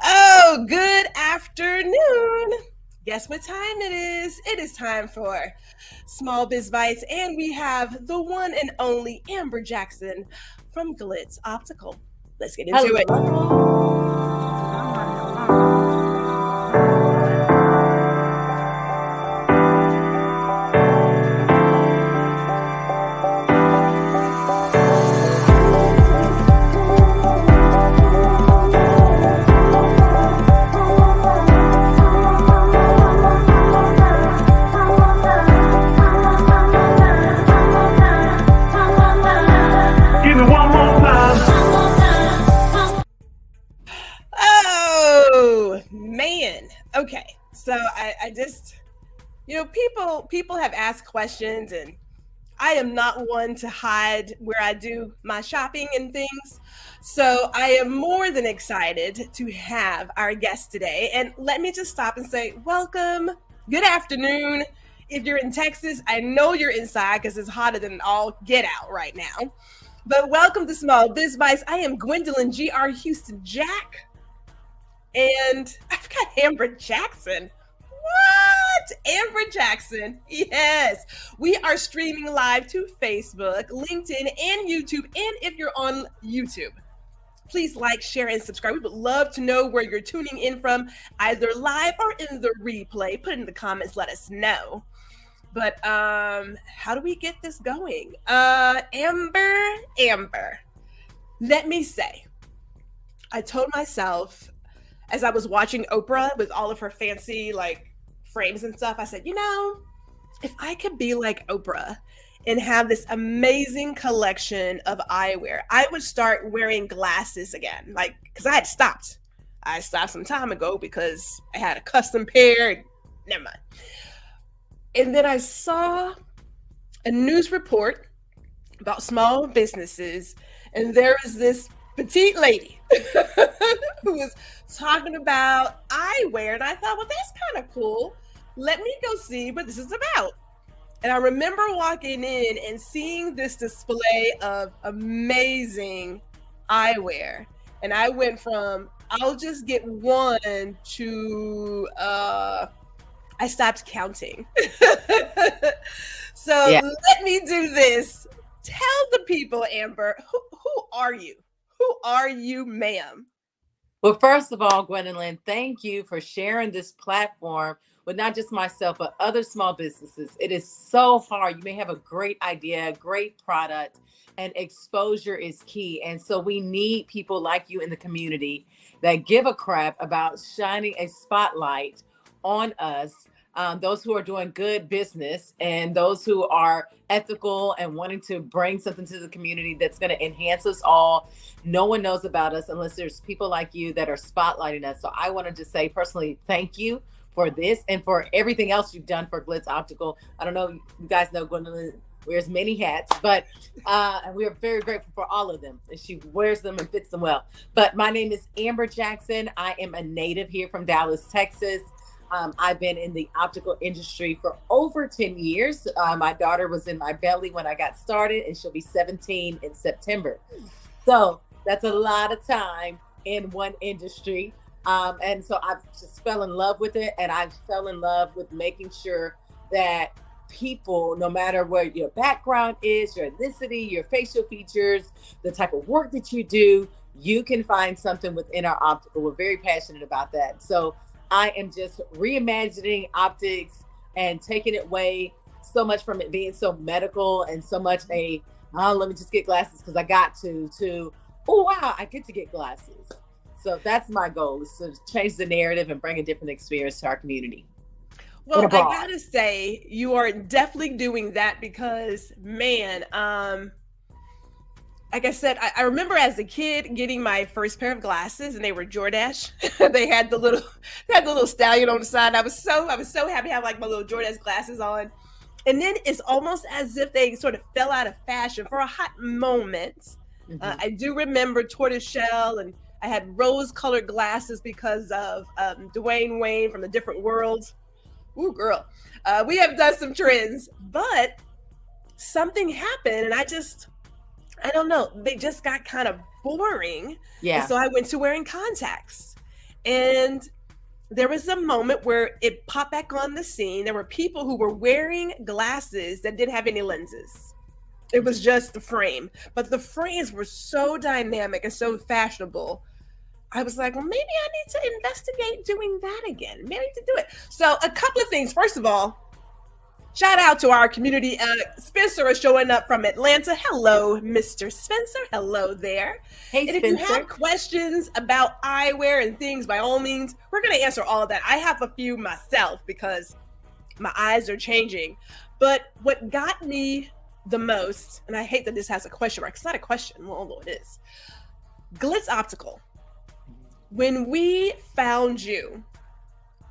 Oh, good afternoon. Guess what time it is? It is time for Small Biz Bites, and we have the one and only Amber Jackson from Glitz Optical. Let's get into it. Oh man. Okay. So I just people have asked questions, and I am not one to hide where I do my shopping and things. So I am more than excited to have our guest today. And let me just stop and say, welcome. Good afternoon. If you're in Texas, I know you're inside because it's hotter than all get out right now. But welcome to Small Biz Bites. I am Gwendolyn Houston Jack. And I've got Amber Jackson. What? Amber Jackson. Yes. We are streaming live to Facebook, LinkedIn, and YouTube. And if you're on YouTube, please like, share, and subscribe. We would love to know where you're tuning in from, either live or in the replay. Put it in the comments, let us know. But how do we get this going? Amber, let me say, I told myself as I was watching Oprah with all of her fancy frames and stuff, I said, if I could be like Oprah and have this amazing collection of eyewear, I would start wearing glasses again. Because I stopped some time ago because I had a custom pair. Never mind. And then I saw a news report about small businesses, and there was this petite lady who was talking about eyewear, and I thought, well, that's kind of cool. Let me go see what this is about. And I remember walking in and seeing this display of amazing eyewear, and I went from I'll just get one to I stopped counting. So Yeah. Let me do this. Tell the people, Amber, who are you? Who are you, ma'am? Well, first of all, Gwendolyn, thank you for sharing this platform with not just myself, but other small businesses. It is so hard. You may have a great idea, great product, and exposure is key. And so we need people like you in the community that give a crap about shining a spotlight on us. Those who are doing good business and those who are ethical and wanting to bring something to the community that's going to enhance us all. No one knows about us unless there's people like you that are spotlighting us. So I wanted to say personally, thank you for this and for everything else you've done for Glitz Optical. I don't know, you guys know Gwendolyn wears many hats, but and we are very grateful for all of them. And she wears them and fits them well. But my name is Amber Jackson. I am a native here from Dallas, Texas. I've been in the optical industry for over 10 years. My daughter was in my belly when I got started, and she'll be 17 in September. So that's a lot of time in one industry. And so I've just fell in love with it. And I fell in love with making sure that people, no matter what your background is, your ethnicity, your facial features, the type of work that you do, you can find something within our optical. We're very passionate about that. So I am just reimagining optics and taking it away so much from it being so medical and so much let me just get glasses because I got to, oh, wow, I get to get glasses. So that's my goal, is to change the narrative and bring a different experience to our community. Well, I gotta say, you are definitely doing that because, man, like I said, I remember as a kid getting my first pair of glasses, and they were Jordache. They had the little stallion on the side. I was so happy to have my little Jordache glasses on. And then it's almost as if they sort of fell out of fashion for a hot moment. Mm-hmm. I do remember tortoiseshell, and I had rose-colored glasses because of Dwayne Wayne from The Different Worlds. Ooh, girl. We have done some trends, but something happened, and I I don't know, they just got kind of boring. And Yeah. so I went to wearing contacts. And there was a moment where it popped back on the scene. There were people who were wearing glasses that didn't have any lenses. It was just the frame, but the frames were so dynamic and so fashionable. I was like, well, maybe I need to investigate doing that again. Maybe I need to do it. So a couple of things. First of all, shout out to our community. Spencer is showing up from Atlanta. Hello, Mr. Spencer. Hello there. Hey, And if Spencer. you have questions about eyewear and things, by all means, we're going to answer all of that. I have a few myself because my eyes are changing. But what got me the most, and I hate that this has a question mark. It's not a question. Well, although it is. Glitz Optical. When we found you,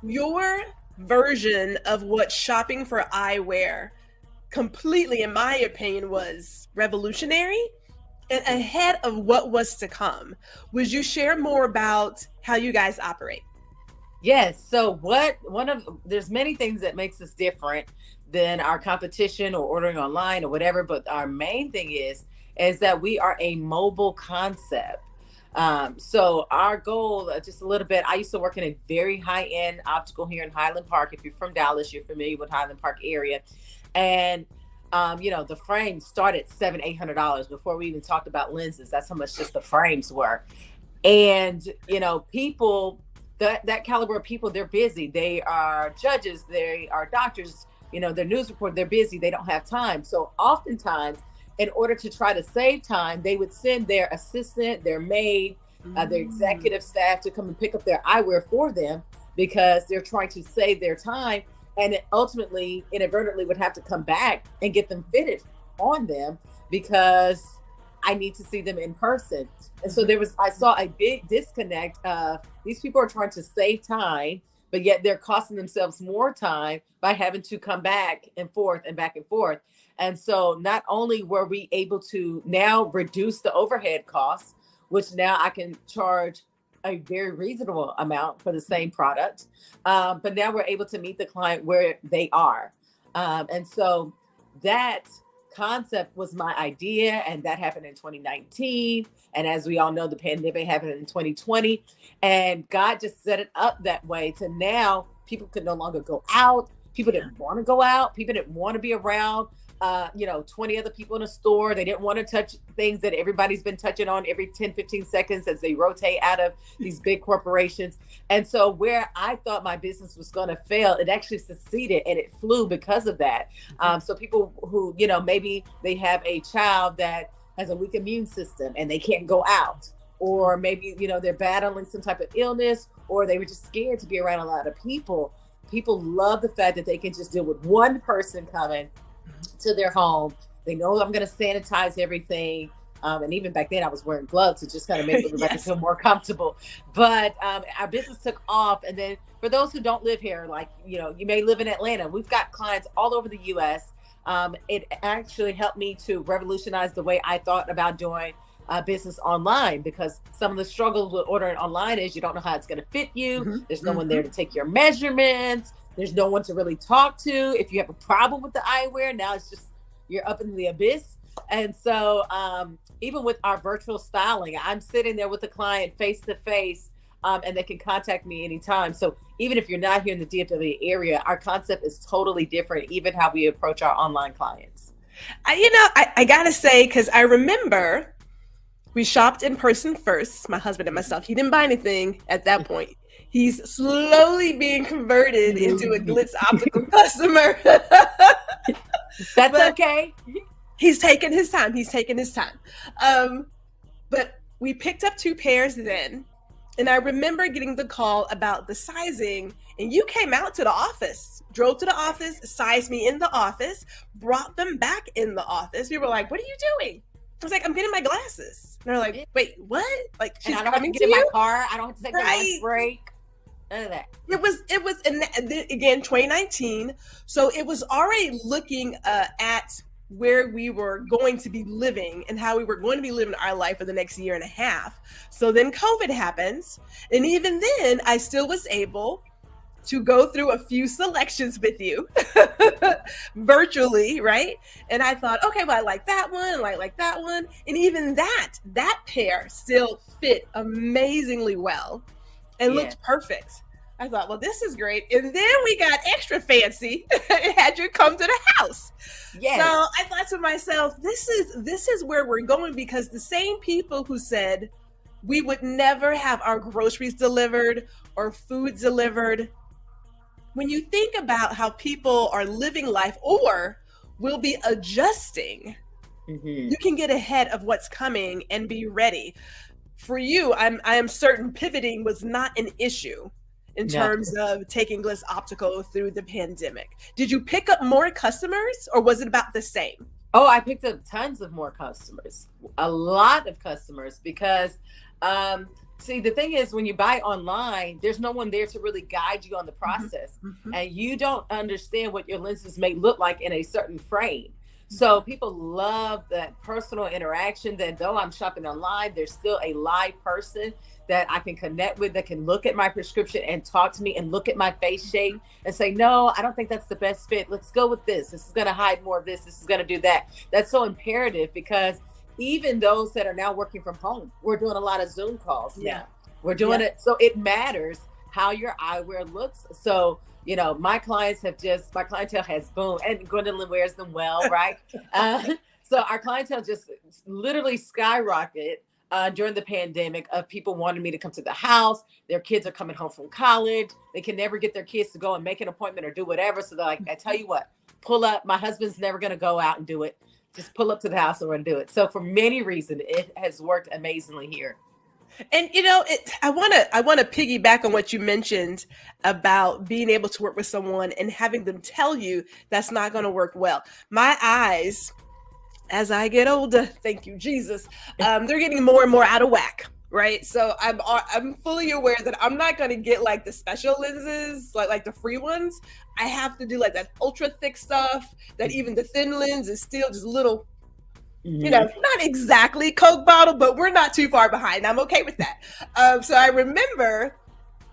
your version of what shopping for eyewear completely, in my opinion, was revolutionary and ahead of what was to come. Would you share more about how you guys operate? Yes. So there's many things that makes us different than our competition or ordering online or whatever. But our main thing is that we are a mobile concept. So our goal, just a little bit, I used to work in a very high-end optical here in Highland Park. If you're from Dallas, you're familiar with Highland Park area. And, the frames start at $700-800 before we even talked about lenses. That's how much just the frames were. And, people, that caliber of people, they're busy. They are judges. They are doctors, they're news reporters. They're busy. They don't have time. So oftentimes, in order to try to save time, they would send their assistant, their maid, their executive staff to come and pick up their eyewear for them because they're trying to save their time. And it ultimately, inadvertently, would have to come back and get them fitted on them because I need to see them in person. And so I saw a big disconnect of these people are trying to save time, but yet they're costing themselves more time by having to come back and forth and back and forth. And so not only were we able to now reduce the overhead costs, which now I can charge a very reasonable amount for the same product, but now we're able to meet the client where they are. And so that concept was my idea, and that happened in 2019. And as we all know, the pandemic happened in 2020, and God just set it up that way to now people could no longer go out. People didn't want to go out. People didn't want to be around 20 other people in a store. They didn't want to touch things that everybody's been touching on every 10-15 seconds as they rotate out of these big corporations. And so where I thought my business was going to fail, it actually succeeded, and it flew because of that. So people who, maybe they have a child that has a weak immune system and they can't go out, or maybe, they're battling some type of illness, or they were just scared to be around a lot of people. People love the fact that they can just deal with one person coming to their home. They know I'm going to sanitize everything. And even back then I was wearing gloves to just kind of make everybody feel more comfortable. But our business took off. And then for those who don't live here, like, you may live in Atlanta, we've got clients all over the US. It actually helped me to revolutionize the way I thought about doing business online, because some of the struggles with ordering online is you don't know how it's going to fit you. There's no one there to take your measurements. There's no one to really talk to. If you have a problem with the eyewear, now it's just, you're up in the abyss. And so even with our virtual styling, I'm sitting there with the client face to face, and they can contact me anytime. So even if you're not here in the DFW area, our concept is totally different, even how we approach our online clients. I got to say, because I remember we shopped in person first, my husband and myself. He didn't buy anything at that point. He's slowly being converted into a Glitz Optical customer. That's okay. He's taking his time. But we picked up 2 pairs then. And I remember getting the call about the sizing. And you came out to the office, drove to the office, sized me in the office, brought them back in the office. We were like, what are you doing? I was like, I'm getting my glasses. And they're like, wait, what? Like, she's and I don't coming have to get to in you? my car. I don't have to take my lunch break. None of that. It was again 2019, so it was already looking at where we were going to be living and how we were going to be living our life for the next year and a half. So then COVID happens, and even then I still was able to go through a few selections with you virtually, right? And I thought, okay, well, I like that one, and I like that one. And even that pair still fit amazingly well and looked perfect. I thought, well, this is great. And then we got extra fancy and had you come to the house. Yes. So I thought to myself, this is where we're going, because the same people who said we would never have our groceries delivered or food delivered, when you think about how people are living life or will be adjusting, you can get ahead of what's coming and be ready. For you, I am certain pivoting was not an issue in terms of taking Glitz Optical through the pandemic. Did you pick up more customers, or was it about the same? Oh, I picked up tons of more customers, a lot of customers, because see, the thing is, when you buy online, there's no one there to really guide you on the process, and you don't understand what your lenses may look like in a certain frame. So people love that personal interaction, that though I'm shopping online, there's still a live person that I can connect with, that can look at my prescription and talk to me and look at my face shape and say, no, I don't think that's the best fit. Let's go with this. This is going to hide more of this. This is going to do that. That's so imperative, because even those that are now working from home, we're doing a lot of Zoom calls now. We're doing it. So it matters how your eyewear looks. So, you know, my clientele has boom, and Gwendolyn wears them well, right? So our clientele just literally skyrocketed during the pandemic, of people wanting me to come to the house. Their kids are coming home from college. They can never get their kids to go and make an appointment or do whatever. So they're like, I tell you what, pull up. My husband's never going to go out and do it. Just pull up to the house and we're going to do it. So for many reasons, it has worked amazingly here. And you know, I want to piggyback on what you mentioned about being able to work with someone and having them tell you that's not going to work well. My eyes, as I get older, thank you, Jesus, they're getting more and more out of whack, right? So I'm fully aware that I'm not going to get like the special lenses, like the free ones. I have to do like that ultra thick stuff, that even the thin lens is still just little, you know, not exactly Coke bottle, but we're not too far behind. I'm okay with that. So I remember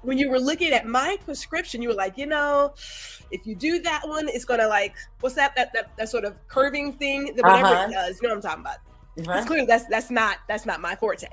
when you were looking at my prescription, you were like, you know, if you do that one, it's gonna like, what's that sort of curving thing, that whatever it does, you know what I'm talking about. It's clear that's not my forte.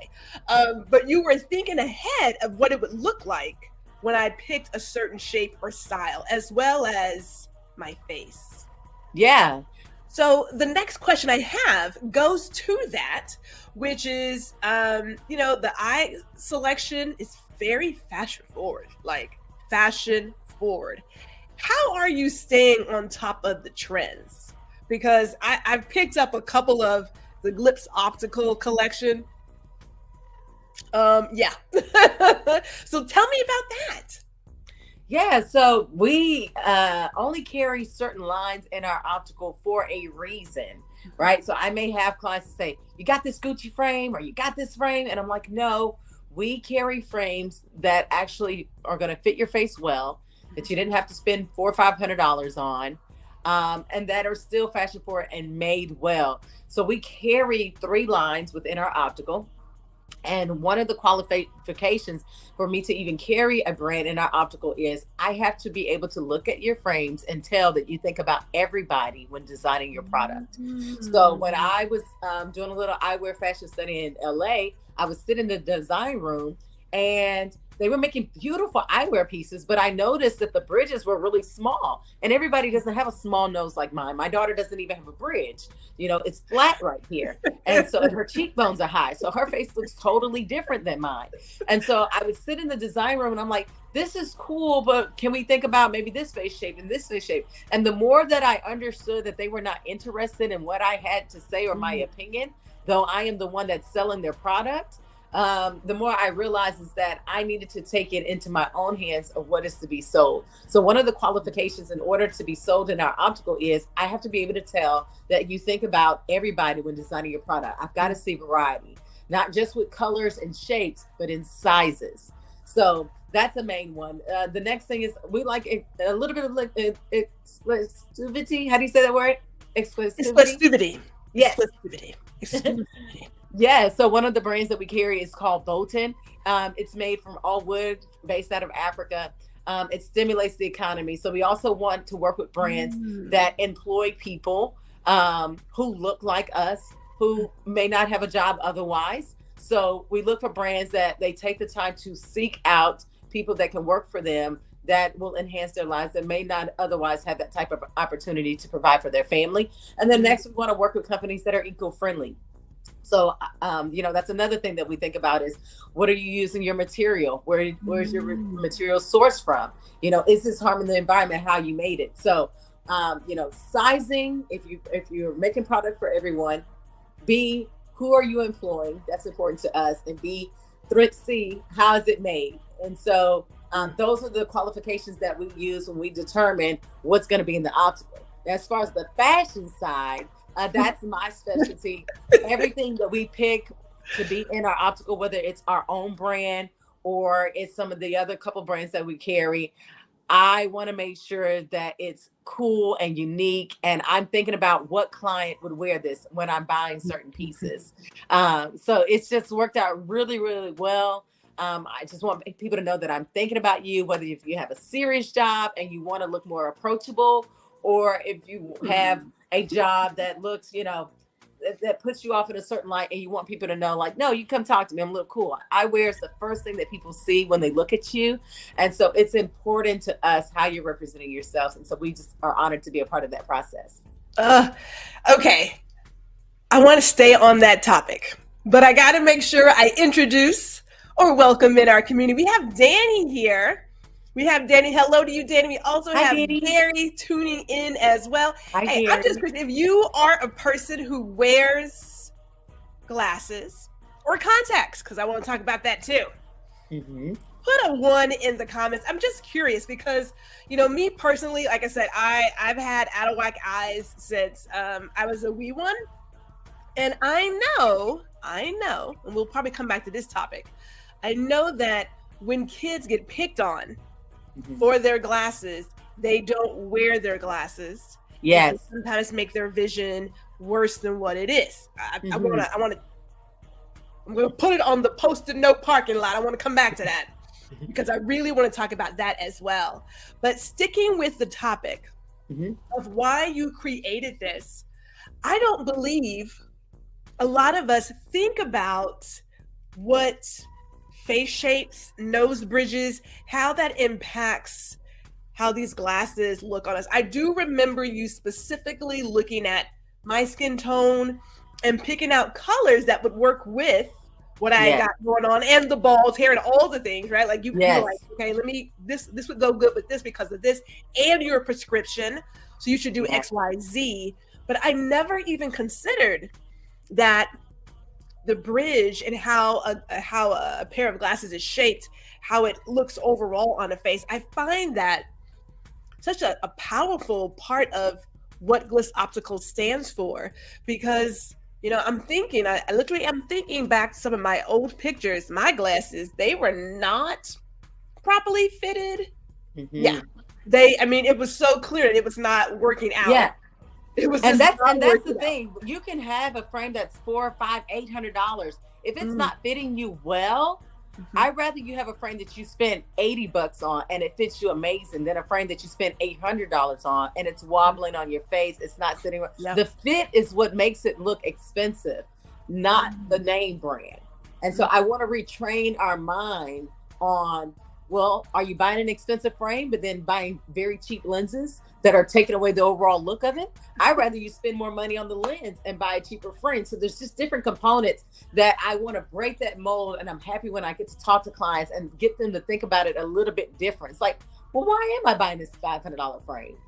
But you were thinking ahead of what it would look like when I picked a certain shape or style, as well as my face. Yeah. So the next question I have goes to that, which is, you know, the eye selection is very fashion forward, like fashion forward. How are you staying on top of the trends? Because I've picked up a couple of the Glitz Optical collection. Yeah. So tell me about that. Yeah, so we only carry certain lines in our optical for a reason, right? So I may have clients that say, you got this Gucci frame, or you got this frame. And I'm like, no, we carry frames that actually are going to fit your face well, that you didn't have to spend $400 or $500 on, and that are still fashion forward and made well. So we carry 3 lines within our optical. And one of the qualifications for me to even carry a brand in our optical is I have to be able to look at your frames and tell that you think about everybody when designing your product. So when I was doing a little eyewear fashion study in LA, I was sitting in the design room and they were making beautiful eyewear pieces, but I noticed that the bridges were really small, and everybody doesn't have a small nose like mine. My daughter doesn't even have a bridge. You know, it's flat right here. And so her cheekbones are high. So her face looks totally different than mine. And so I would sit in the design room and I'm like, this is cool, but can we think about maybe this face shape and this face shape? And the more that I understood that they were not interested in what I had to say or my opinion, though I am the one that's selling their product, the more I realized is that I needed to take it into my own hands of what is to be sold. So one of the qualifications in order to be sold in our optical is I have to be able to tell that you think about everybody when designing your product. I've got to see variety, not just with colors and shapes, but in sizes. So that's the main one. The next thing is we like a little bit of like exclusivity. How do you say that word? Exclusivity. Yes. Exclusivity. Yeah, so one of the brands that we carry is called Bolton. It's made from all wood, based out of Africa. It stimulates the economy. So we also want to work with brands that employ people who look like us, who may not have a job otherwise. So we look for brands that they take the time to seek out people that can work for them, that will enhance their lives, that may not otherwise have that type of opportunity to provide for their family. And then next, we want to work with companies that are eco-friendly. So, that's another thing that we think about is, what are you using your material? Where's your material sourced from? Is this harming the environment, how you made it? So, sizing, if you're making product for everyone, B, who are you employing? That's important to us. And B, C, how is it made? And so those are the qualifications that we use when we determine what's going to be in the optical. As far as the fashion side, that's my specialty. Everything that we pick to be in our optical, whether it's our own brand or it's some of the other couple brands that we carry, I want to make sure that it's cool and unique. And I'm thinking about what client would wear this when I'm buying certain pieces. So it's just worked out really, really well. I just want people to know that I'm thinking about you, whether if you have a serious job and you want to look more approachable, or if you have a job that looks, that puts you off in a certain light and you want people to know, like, no, you come talk to me, I'm look cool. Eyewear is the first thing that people see when they look at you. And so it's important to us how you're representing yourself. And so we just are honored to be a part of that process. Okay. I want to stay on that topic, but I got to make sure I introduce or welcome in our community. We have Danny here. We have Danny. Hello to you, Danny. We also have Gary tuning in as well. Hi, hey, Gary. I'm just curious, if you are a person who wears glasses or contacts, because I want to talk about that too. Put a 1 in the comments. I'm just curious because, me personally, like I said, I've had out of whack eyes since I was a wee one. And I know, and we'll probably come back to this topic. I know that when kids get picked on for their glasses, they don't wear their glasses. Yes. And sometimes make their vision worse than what it is. I'm going to put it on the Post-it note parking lot. I want to come back to that because I really want to talk about that as well. But sticking with the topic of why you created this, I don't believe a lot of us think about what face shapes, nose bridges, how that impacts how these glasses look on us. I do remember you specifically looking at my skin tone and picking out colors that would work with what I got going on, and the bald hair and all the things, right? Like you feel like, okay, this would go good with this because of this and your prescription. So you should do X, Y, Z. But I never even considered that the bridge and how a pair of glasses is shaped, how it looks overall on a face. I find that such a powerful part of what Glitz Optical stands for, because I'm thinking back to some of my old pictures. My glasses, they were not properly fitted. It was so clear that it was not working out. It was, and that's the thing. You can have a frame that's $400, $500, $800. If it's not fitting you well, I'd rather you have a frame that you spend $80 on and it fits you amazing than a frame that you spend $800 on and it's wobbling on your face. It's not sitting right. The fit is what makes it look expensive, not the name brand. And so I want to retrain our mind on, well, are you buying an expensive frame, but then buying very cheap lenses that are taking away the overall look of it? I'd rather you spend more money on the lens and buy a cheaper frame. So there's just different components that I want to break that mold. And I'm happy when I get to talk to clients and get them to think about it a little bit different. It's like, well, why am I buying this $500 frame?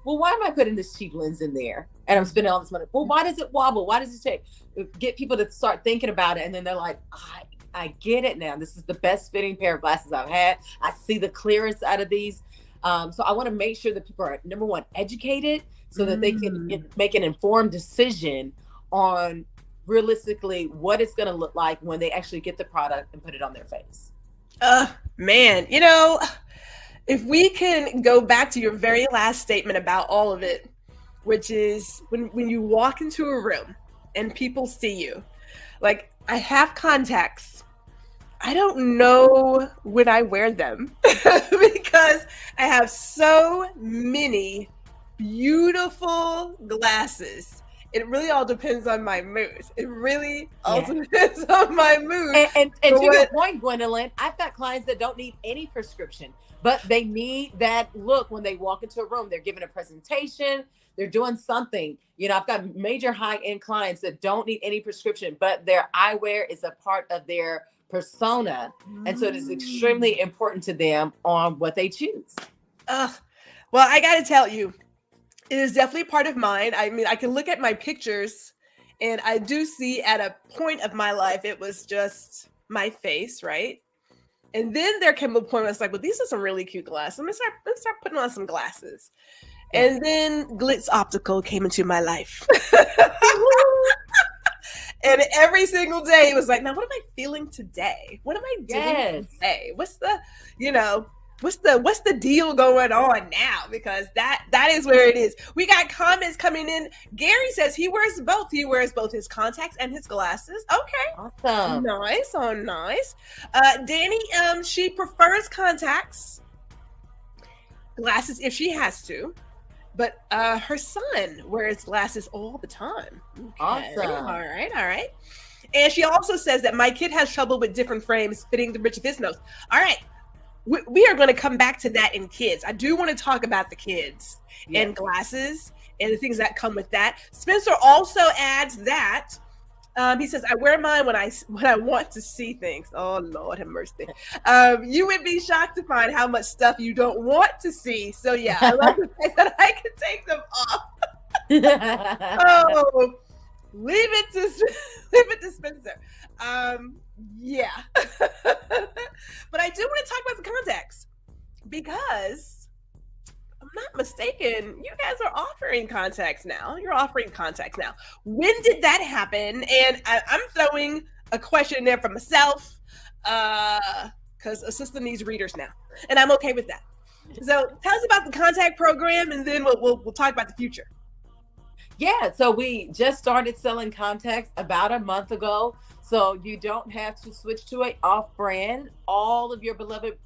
Well, why am I putting this cheap lens in there and I'm spending all this money? Well, why does it wobble? Why does it take? Get people to start thinking about it. And then they're like, I get it now. This is the best fitting pair of glasses I've had. I see the clearance out of these. So I want to make sure that people are, number one, educated so that they can make an informed decision on realistically what it's going to look like when they actually get the product and put it on their face. Man, if we can go back to your very last statement about all of it, which is when you walk into a room and people see you, like I have contacts. I don't know when I wear them. because I have so many beautiful glasses. It really all depends on my mood. It really all depends on my mood. And to your point, Gwendolyn, I've got clients that don't need any prescription, but they need that look when they walk into a room. They're giving a presentation, they're doing something. You know, I've got major high-end clients that don't need any prescription, but their eyewear is a part of their persona. And so it is extremely important to them on what they choose. Well, I got to tell you, it is definitely part of mine. I mean, I can look at my pictures and I do see at a point of my life, it was just my face, right? And then there came a point where it's like, well, these are some really cute glasses. Let me start putting on some glasses. And then Glitz Optical came into my life. And every single day it was like, now what am I feeling today? What am I doing today? What's the deal going on now? Because that is where it is. We got comments coming in. Gary says he wears both. He wears both his contacts and his glasses. Okay. Awesome. Nice. Oh, nice. Danny, she prefers contacts, glasses if she has to. But her son wears glasses all the time. Okay. Awesome. All right. And she also says that my kid has trouble with different frames fitting the bridge of his nose. All right. We are going to come back to that in kids. I do want to talk about the kids and glasses and the things that come with that. Spencer also adds that he says, I wear mine when I want to see things. Oh, Lord have mercy. You would be shocked to find how much stuff you don't want to see. So yeah, I love the fact that I can take them off. Oh, leave it to Spencer. Yeah. But I do want to talk about the contacts because I'm not mistaken, you guys are offering contacts now. You're offering contacts now. When did that happen? And I'm throwing a question in there for myself because a system needs readers now, and I'm okay with that. So tell us about the contact program, and then we'll talk about the future. Yeah, so we just started selling contacts about a month ago. So you don't have to switch to a off-brand. All of your beloved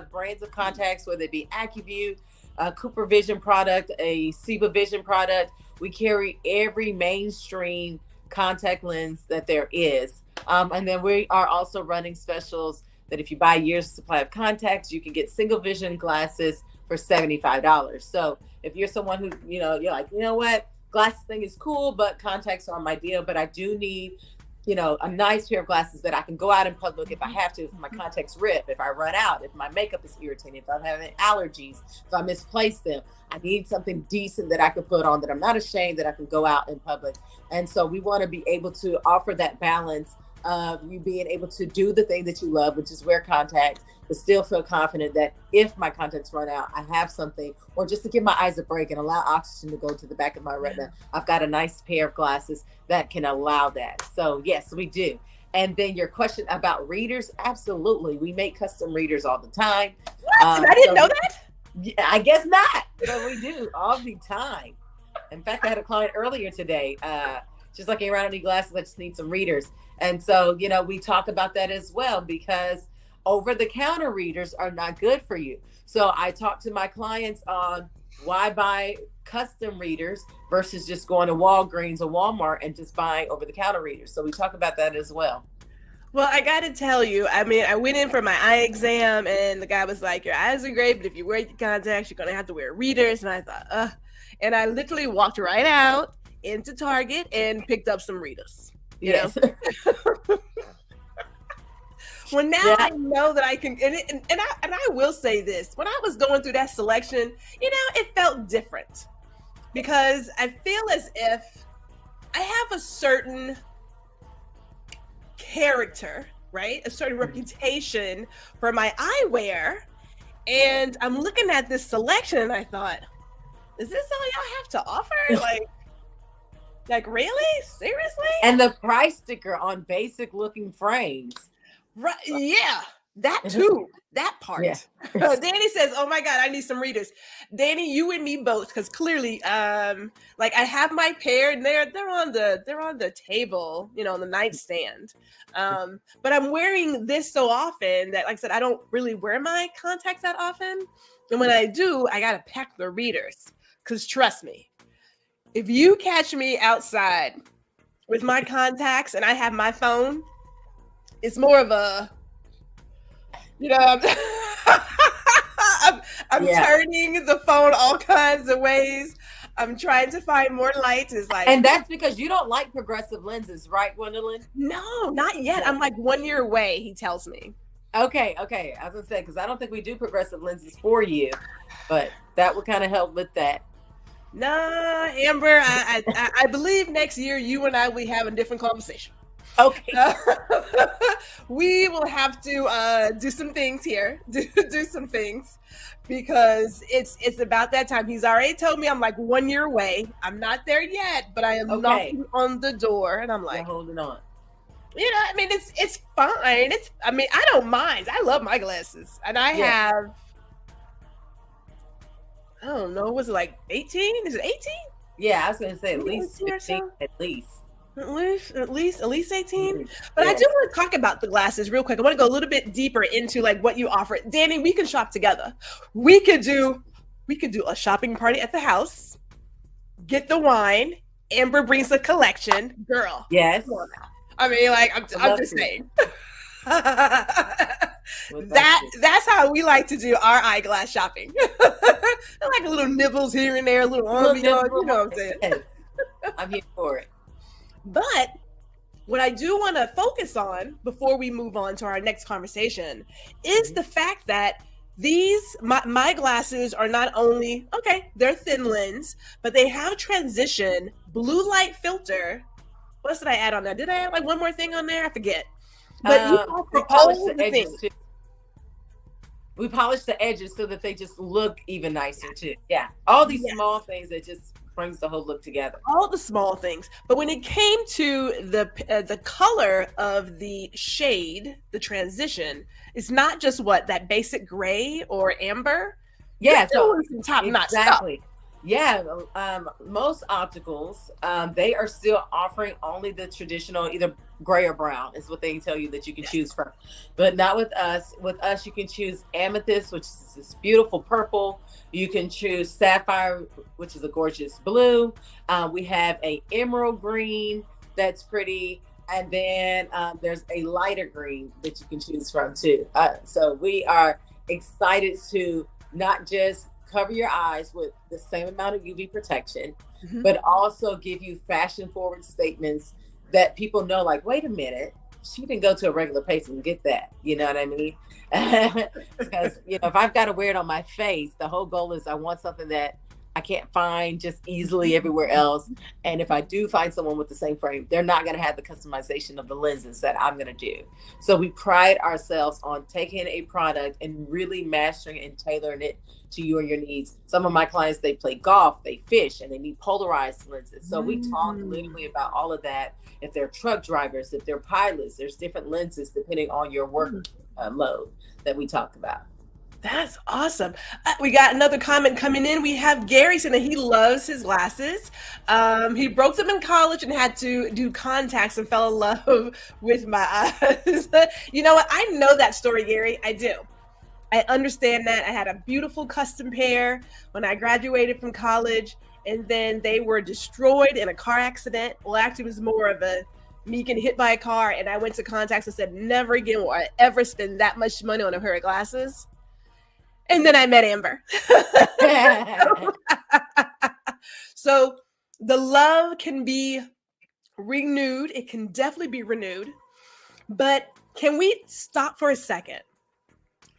brands of contacts, whether it be AccuView, a Cooper Vision product, a Ciba Vision product, we carry every mainstream contact lens that there is. And then we are also running specials that if you buy a year's supply of contacts, you can get single vision glasses for $75. So if you're someone who, you're like, you know what, glasses thing is cool, but contacts are my deal, but I do need a nice pair of glasses that I can go out in public if I have to, if my contacts rip, if I run out, if my makeup is irritating, if I'm having allergies, if I misplace them. I need something decent that I can put on that I'm not ashamed that I can go out in public. And so we want to be able to offer that balance of you being able to do the thing that you love, which is wear contacts, but still feel confident that if my contacts run out, I have something, or just to give my eyes a break and allow oxygen to go to the back of my retina. I've got a nice pair of glasses that can allow that. So yes, we do. And then your question about readers, absolutely. We make custom readers all the time. What? I didn't know that? Yeah, I guess not, but we do all the time. In fact, I had a client earlier today. She's like, I don't need glasses, I just need some readers. And so, we talk about that as well, because over-the-counter readers are not good for you. So I talk to my clients on why buy custom readers versus just going to Walgreens or Walmart and just buying over-the-counter readers. So we talk about that as well. Well, I got to tell you, I mean, I went in for my eye exam and the guy was like, your eyes are great, but if you wear your contacts, you're going to have to wear readers. And I thought, and I literally walked right out into Target and picked up some readers. Yes. Well, now I know that I can, and I will say this, when I was going through that selection, it felt different because I feel as if I have a certain character, right? A certain reputation for my eyewear. And I'm looking at this selection and I thought, is this all y'all have to offer? Like really? Seriously? And the price sticker on basic looking frames. Right. Yeah. That too, that part. Yeah. Danny says, "Oh my God, I need some readers." Danny, you and me both, because clearly, like I have my pair, and they're on the table, on the nightstand. But I'm wearing this so often that, like I said, I don't really wear my contacts that often. And when I do, I gotta pack the readers, because trust me, if you catch me outside with my contacts and I have my phone, it's more of a I'm, I'm turning the phone all kinds of ways. I'm trying to find more light. And that's because you don't like progressive lenses, right, Gwendolyn? No, not yet. I'm like 1 year away, he tells me. Okay. I was gonna say, because I don't think we do progressive lenses for you, but that would kind of help with that. Nah, Amber, I believe next year you and I will have a different conversation. Okay. We will have to do some things here, do some things, because it's about that time. He's already told me I'm like 1 year away. I'm not there yet, but I am knocking on the door, and I'm like, you're holding on. I mean, it's fine. I don't mind. I love my glasses, and I have. I don't know. Was it like 18? Is it 18? Yeah, I was gonna say at least 15, at least. At least 18. But I do want to talk about the glasses real quick. I want to go a little bit deeper into like what you offer. Danny, we can shop together. We could do a shopping party at the house. Get the wine. Amber brings the collection. Girl. Yes. I mean, like I'm just saying. That's how we like to do our eyeglass shopping. Like a little nibbles here and there, a little ambiance, you know what I'm saying? Yes. I'm here for it. But what I do want to focus on before we move on to our next conversation is the fact that my glasses are not only, they're thin lens, but they have transition blue light filter. What else did I add on there? Did I add like one more thing on there? I forget. But you offer all the things. Too. We polish the edges so that they just look even nicer too. Yeah. All these small things that just brings the whole look together. All the small things. But when it came to the color of the shade, the transition, it's not just that basic gray or amber. Yeah, so top notch exactly. Yeah, most opticals, they are still offering only the traditional either gray or brown is what they tell you that you can choose from. But not with us. With us, you can choose amethyst, which is this beautiful purple. You can choose sapphire, which is a gorgeous blue. We have a emerald green that's pretty. And then there's a lighter green that you can choose from too. So we are excited to not just cover your eyes with the same amount of UV protection, but also give you fashion forward statements that people know, like, wait a minute, she didn't go to a regular place and get that. You know what I mean? Because, if I've got to wear it on my face, the whole goal is I want something that I can't find just easily everywhere else. And if I do find someone with the same frame, they're not going to have the customization of the lenses that I'm going to do. So we pride ourselves on taking a product and really mastering and tailoring it to you and your needs. Some of my clients, they play golf, they fish, and they need polarized lenses. So we talk literally about all of that. If they're truck drivers, if they're pilots, there's different lenses depending on your work load that we talk about. That's awesome. We got another comment coming in. We have Gary saying that he loves his glasses. He broke them in college and had to do contacts and fell in love with my eyes. You know what? I know that story, Gary. I do. I understand that. I had a beautiful custom pair when I graduated from college, and then they were destroyed in a car accident. Well, actually, it was more of me getting hit by a car, and I went to contacts and said, never again will I ever spend that much money on a pair of glasses. And then I met Amber. So the love can be renewed. It can definitely be renewed. But can we stop for a second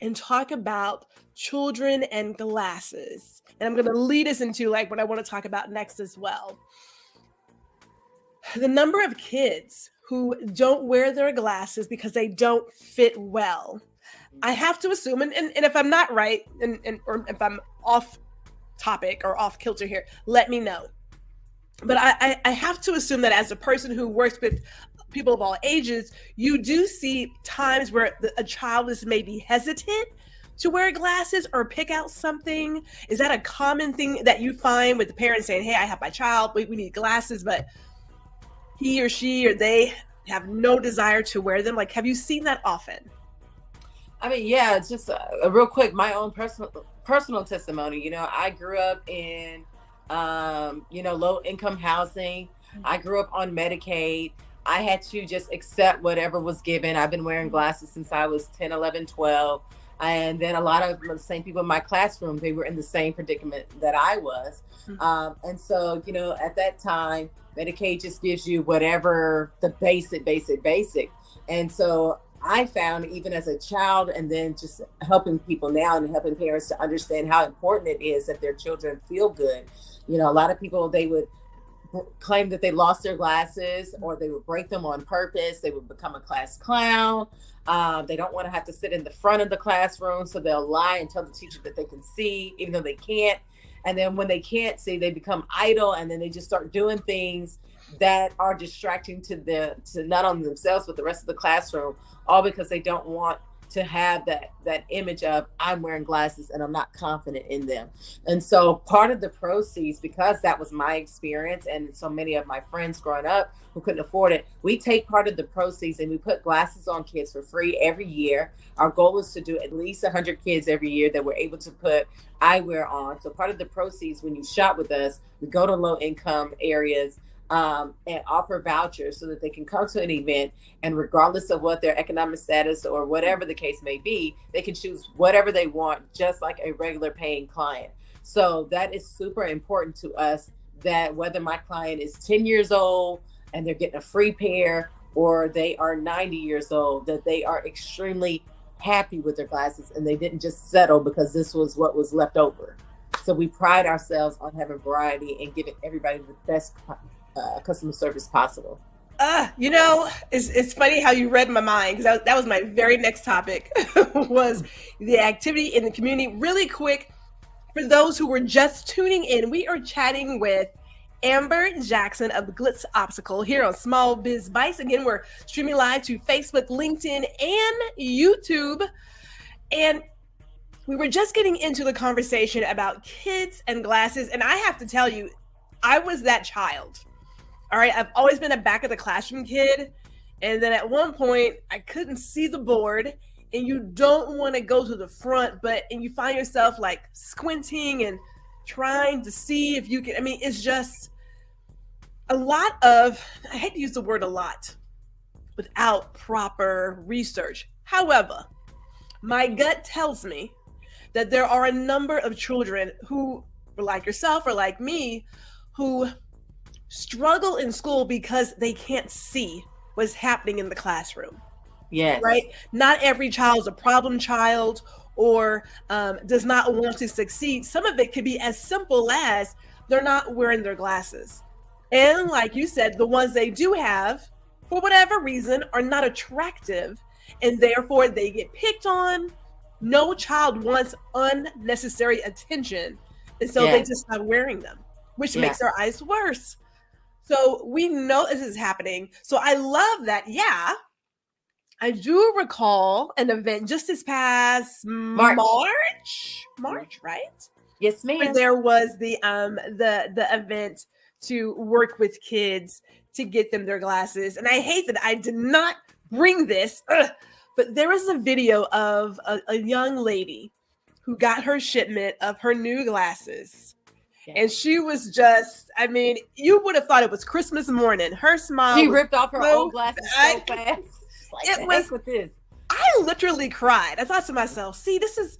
and talk about children and glasses? And I'm going to lead us into like what I want to talk about next as well. The number of kids who don't wear their glasses because they don't fit well. I have to assume, and if I'm not right, or if I'm off topic or off kilter here, let me know. But I have to assume that as a person who works with people of all ages, you do see times where a child is maybe hesitant to wear glasses or pick out something. Is that a common thing that you find with the parents saying, hey, I have my child, we need glasses, but he or she or they have no desire to wear them? Like, have you seen that often? I mean, yeah, it's just a real quick, my own personal testimony. You know, I grew up in, low income housing. I grew up on Medicaid. I had to just accept whatever was given. I've been wearing glasses since I was 10, 11, 12. And then a lot of the same people in my classroom, they were in the same predicament that I was. And so, you know, at that time, Medicaid just gives you whatever the basic. And so I found, even as a child, and then just helping people now and helping parents to understand how important it is that their children feel good. You know, a lot of people, they would claim that they lost their glasses, or they would break them on purpose. They would become a class clown. They don't want to have to sit in the front of the classroom, so they'll lie and tell the teacher that they can see, even though they can't. And then when they can't see, they become idle, and then they just start doing things that are distracting to not only themselves, but the rest of the classroom, all because they don't want to have that image of, I'm wearing glasses and I'm not confident in them. And so part of the proceeds, because that was my experience and so many of my friends growing up who couldn't afford it, we take part of the proceeds and we put glasses on kids for free every year. Our goal is to do at least 100 kids every year that we're able to put eyewear on. So part of the proceeds, when you shop with us, we go to low income areas and offer vouchers so that they can come to an event, and regardless of what their economic status or whatever the case may be, they can choose whatever they want, just like a regular paying client. So that is super important to us, that whether my client is 10 years old and they're getting a free pair, or they are 90 years old, that they are extremely happy with their glasses and they didn't just settle because this was what was left over. So we pride ourselves on having variety and giving everybody the best customer service possible. You know, it's funny how you read my mind, because that was my very next topic was the activity in the community. Really quick, for those who were just tuning in, we are chatting with Amber Jackson of Glitz Optical here on Small Biz Bites. Again, we're streaming live to Facebook, LinkedIn, and YouTube. And we were just getting into the conversation about kids and glasses. And I have to tell you, I was that child. All right, I've always been a back of the classroom kid. And then at one point, I couldn't see the board, and you don't want to go to the front, and you find yourself like squinting and trying to see if you can. I mean, it's just a lot of, I hate to use the word a lot, without proper research. However, my gut tells me that there are a number of children who are like yourself or like me, who struggle in school because they can't see what's happening in the classroom. Yes. Right? Not every child is a problem child or does not want to succeed. Some of it could be as simple as they're not wearing their glasses. And like you said, the ones they do have, for whatever reason, are not attractive, and therefore they get picked on. No child wants unnecessary attention, and so they just stop wearing them, which makes their eyes worse. So we know this is happening. So I love that. Yeah, I do recall an event just this past March, right? Yes, ma'am. Where there was the event to work with kids to get them their glasses. And I hate that I did not bring this, but there was a video of a young lady who got her shipment of her new glasses. And she was just, I mean, you would have thought it was Christmas morning. Her smile. She ripped off her old glasses so fast. Like, it was with this. I literally cried. I thought to myself, see, this is,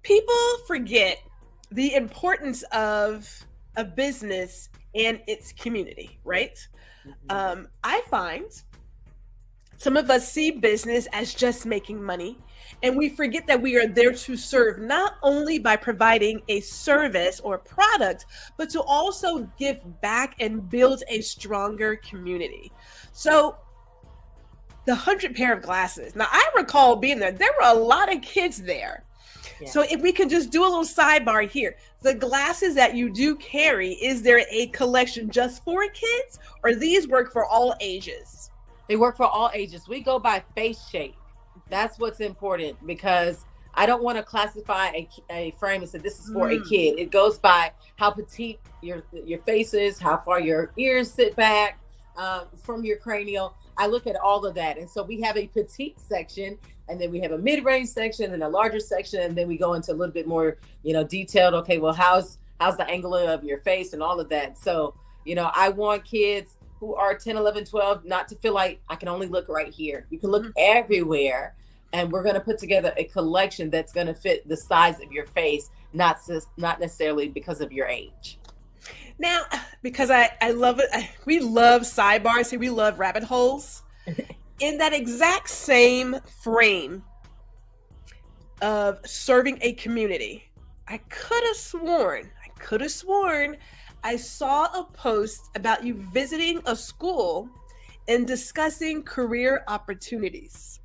people forget the importance of a business and its community, right? Mm-hmm. I find some of us see business as just making money, and we forget that we are there to serve, not only by providing a service or product, but to also give back and build a stronger community. So the 100 pair of glasses. Now, I recall being there. There were a lot of kids there. So if we could just do a little sidebar here, the glasses that you do carry, is there a collection just for kids, or these work for all ages? They work for all ages. We go by face shape. That's what's important, because I don't want to classify a frame and say this is for a kid. It goes by how petite your face is, how far your ears sit back from your cranial. I look at all of that. And so we have a petite section, and then we have a mid-range section and a larger section. And then we go into a little bit more, detailed. Okay, well, how's the angle of your face and all of that. So, I want kids who are 10, 11, 12, not to feel like I can only look right here. You can look everywhere. And we're going to put together a collection that's going to fit the size of your face, not necessarily because of your age. Now, because I love it, we love sidebars here, we love rabbit holes. In that exact same frame of serving a community, I could have sworn I saw a post about you visiting a school and discussing career opportunities.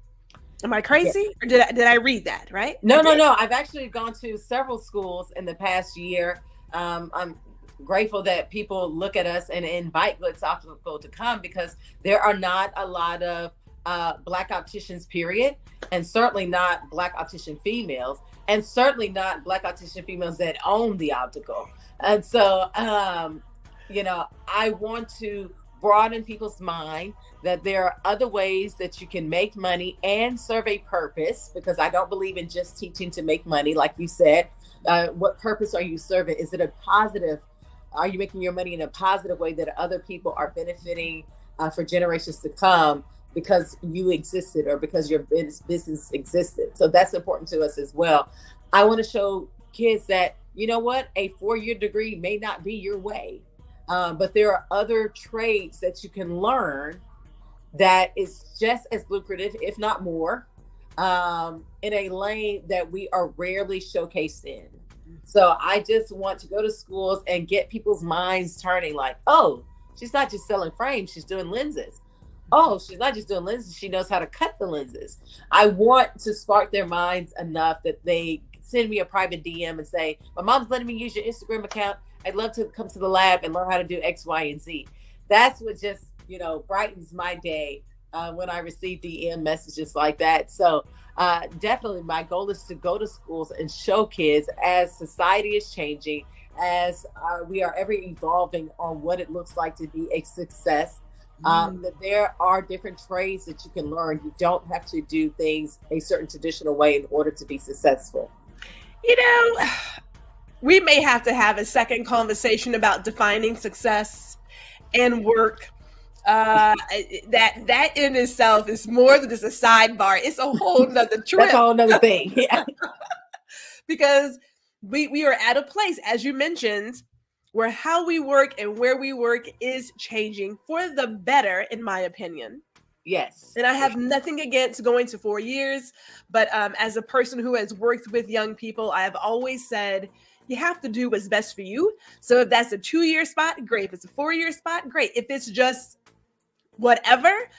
Am I crazy? Yes. Or did I read that right? No. I've actually gone to several schools in the past year. I'm grateful that people look at us and invite Glitz Optical to come, because there are not a lot of Black opticians, period, and certainly not Black optician females, and certainly not Black optician females that own the optical. And so, I want to broaden people's mind that there are other ways that you can make money and serve a purpose, because I don't believe in just teaching to make money. Like you said, what purpose are you serving? Is it a positive? Are you making your money in a positive way that other people are benefiting for generations to come because you existed or because your business existed? So that's important to us as well. I want to show kids that, a 4-year degree may not be your way. But there are other trades that you can learn that is just as lucrative, if not more, in a lane that we are rarely showcased in. So I just want to go to schools and get people's minds turning, like, oh, she's not just selling frames, she's doing lenses. Oh, she's not just doing lenses, she knows how to cut the lenses. I want to spark their minds enough that they send me a private DM and say, my mom's letting me use your Instagram account. I'd love to come to the lab and learn how to do X, Y, and Z. That's what just, brightens my day when I receive DM messages like that. So definitely my goal is to go to schools and show kids, as society is changing, as we are ever evolving on what it looks like to be a success, that there are different trades that you can learn. You don't have to do things a certain traditional way in order to be successful. We may have to have a second conversation about defining success and work. That in itself is more than just a sidebar. It's a whole nother trip. That's a whole nother thing. Yeah. Because we are at a place, as you mentioned, where how we work and where we work is changing for the better, in my opinion. Yes. And I have nothing against going to 4 years, but as a person who has worked with young people, I have always said, you have to do what's best for you. So if that's a 2-year spot, great. If it's a 4-year spot, great. If it's just whatever,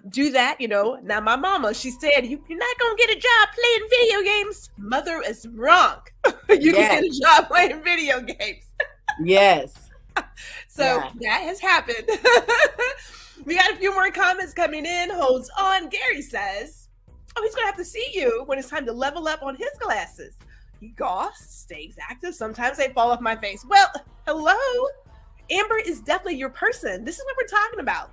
do that. Now my mama, she said, you're not going to get a job playing video games. Mother is wrong. You can get a job playing video games. Yes. So that has happened. We got a few more comments coming in. Holds on. Gary says, oh, he's going to have to see you when it's time to level up on his glasses. He goths, stays active. Sometimes they fall off my face. Well, hello. Amber is definitely your person. This is what we're talking about.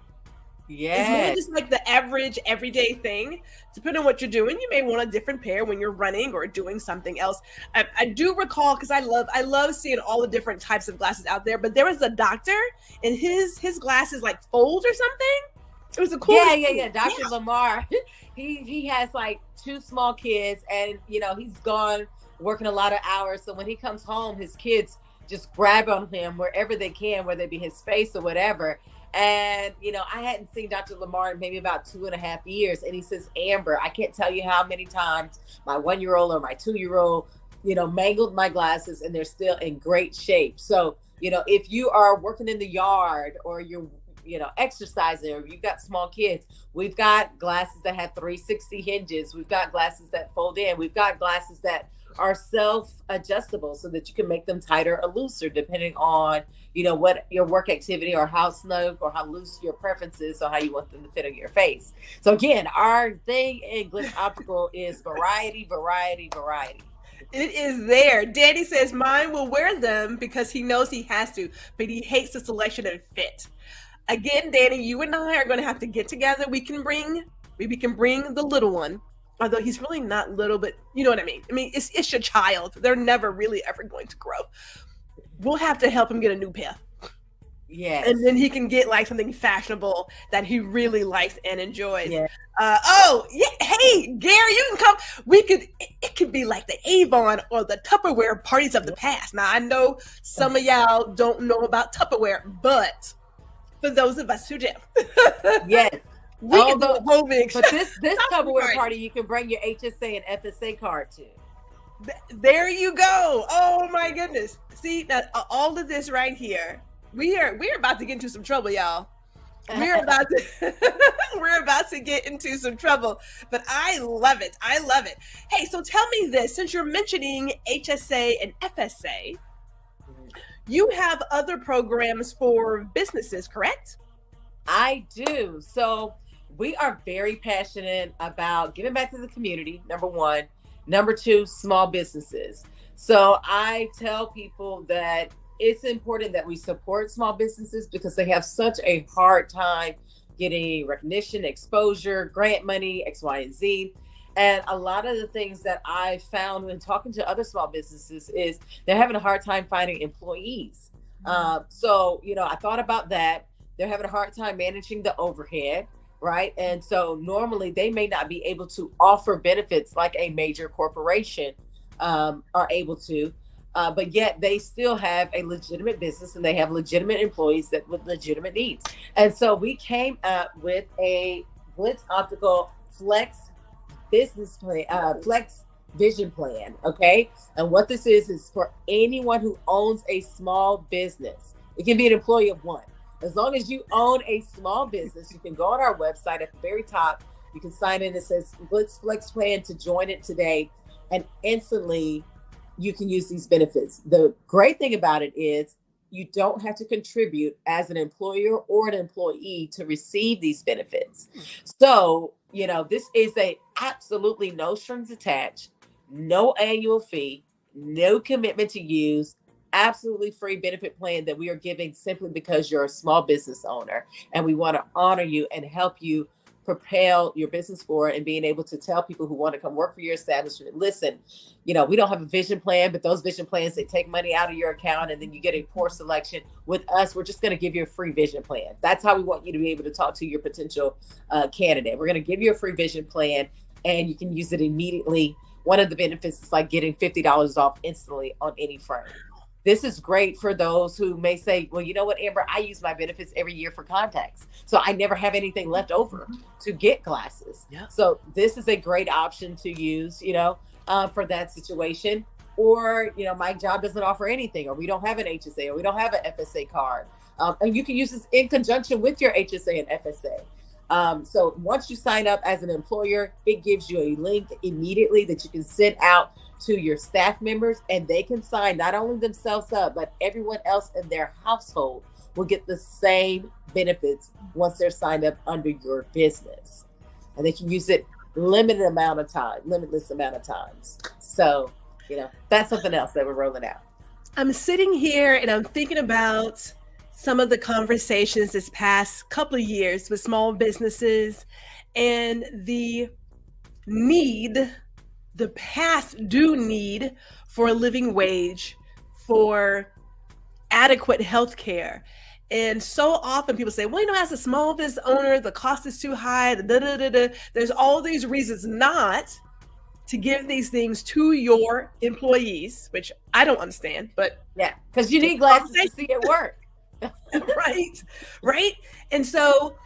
Yes. It's really just like the average everyday thing. Depending on what you're doing, you may want a different pair when you're running or doing something else. I do recall, because I love seeing all the different types of glasses out there, but there was a doctor and his glasses like fold or something. It was a cool. Yeah. Dr. Lamar, he has like 2 small kids, and he's gone working a lot of hours. So when he comes home, his kids just grab on him wherever they can, whether it be his face or whatever. And, I hadn't seen Dr. Lamar in maybe about 2.5 years. And he says, Amber, I can't tell you how many times my 1-year-old or my 2-year-old, mangled my glasses, and they're still in great shape. So, if you are working in the yard, or you're exercising, or you've got small kids, we've got glasses that have 360 hinges. We've got glasses that fold in. We've got glasses that are self-adjustable so that you can make them tighter or looser depending on, what your work activity or how snug or how loose your preference is, or how you want them to fit on your face. So again, our thing in Glitz Optical is variety, variety, variety. It is there. Danny says mine will wear them because he knows he has to, but he hates the selection and fit. Again, Danny, you and I are going to have to get together. We can bring the little one, although he's really not little, but you know what I mean. I mean, it's your child. They're never really ever going to grow. We'll have to help him get a new pair. Yes. And then he can get like something fashionable that he really likes and enjoys. Yeah. Hey, Gary, you can come. It could be like the Avon or the Tupperware parties of the past. Now, I know some of y'all don't know about Tupperware, but for those of us who do. Yes. We can do a whole mix. But this Tupperware party, you can bring your HSA and FSA card to. There you go. Oh my goodness. See, now, all of this right here. We're about to get into some trouble, y'all. We're about to get into some trouble, but I love it. I love it. Hey, so tell me this, since you're mentioning HSA and FSA, you have other programs for businesses, correct? I do. So we are very passionate about giving back to the community, number one. Number two, small businesses. So I tell people that it's important that we support small businesses because they have such a hard time getting recognition, exposure, grant money, X, Y, and Z. And a lot of the things that I found when talking to other small businesses is they're having a hard time finding employees. So, I thought about that. They're having a hard time managing the overhead, right? And so normally they may not be able to offer benefits like a major corporation are able to. But yet they still have a legitimate business and they have legitimate employees with legitimate needs. And so we came up with a Glitz Optical Flex business plan, Flex Vision Plan. Okay. And what this is for anyone who owns a small business. It can be an employee of one. As long as you own a small business, you can go on our website at the very top. You can sign in. It says Glitz Flex Plan to join it today, and instantly you can use these benefits. The great thing about it is you don't have to contribute as an employer or an employee to receive these benefits. So, this is a absolutely no strings attached, no annual fee, no commitment to use, absolutely free benefit plan that we are giving simply because you're a small business owner. And we want to honor you and help you propel your business forward, and being able to tell people who want to come work for your establishment, listen, we don't have a vision plan, but those vision plans, they take money out of your account and then you get a poor selection. With us, we're just going to give you a free vision plan. That's how we want you to be able to talk to your potential candidate. We're going to give you a free vision plan and you can use it immediately. One of the benefits is like getting $50 off instantly on any frame. This is great for those who may say, well, you know what, Amber, I use my benefits every year for contacts. So I never have anything left over to get glasses. Yeah. So this is a great option to use, for that situation. Or, my job doesn't offer anything, or we don't have an HSA, or we don't have an FSA card. And you can use this in conjunction with your HSA and FSA. So once you sign up as an employer, it gives you a link immediately that you can send out to your staff members, and they can sign not only themselves up, but everyone else in their household will get the same benefits once they're signed up under your business. And they can use it limitless amount of times. So, that's something else that we're rolling out. I'm sitting here and I'm thinking about some of the conversations this past couple of years with small businesses and the past due need for a living wage, for adequate health care. And so often people say, well, as a small business owner, the cost is too high. There's all these reasons not to give these things to your employees, which I don't understand, but yeah, because you need glasses to see it work. Right. And so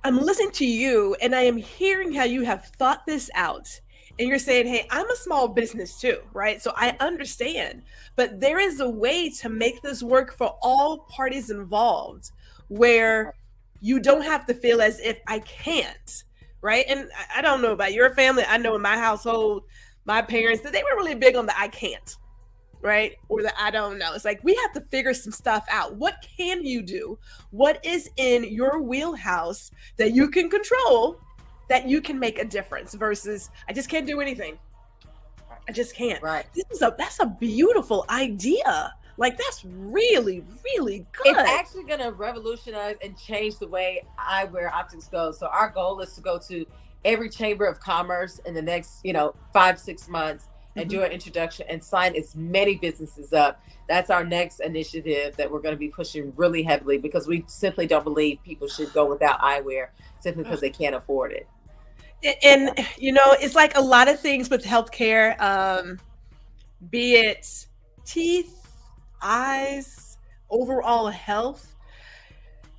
I'm listening to you and I am hearing how you have thought this out. And you're saying, hey, I'm a small business too, right? So I understand, but there is a way to make this work for all parties involved where you don't have to feel as if I can't, right? And I don't know about your family. I know in my household, my parents, they were really big on the I can't, right? Or the I don't know. It's like we have to figure some stuff out. What can you do? What is in your wheelhouse that you can control, that you can make a difference versus I just can't do anything. I just can't. Right. That's a beautiful idea. Like that's really, really good. It's actually going to revolutionize and change the way eyewear optics goes. So our goal is to go to every chamber of commerce in the next, 5-6 months and do an introduction and sign as many businesses up. That's our next initiative that we're going to be pushing really heavily because we simply don't believe people should go without eyewear simply because they can't afford it. And, it's like a lot of things with healthcare, be it teeth, eyes, overall health.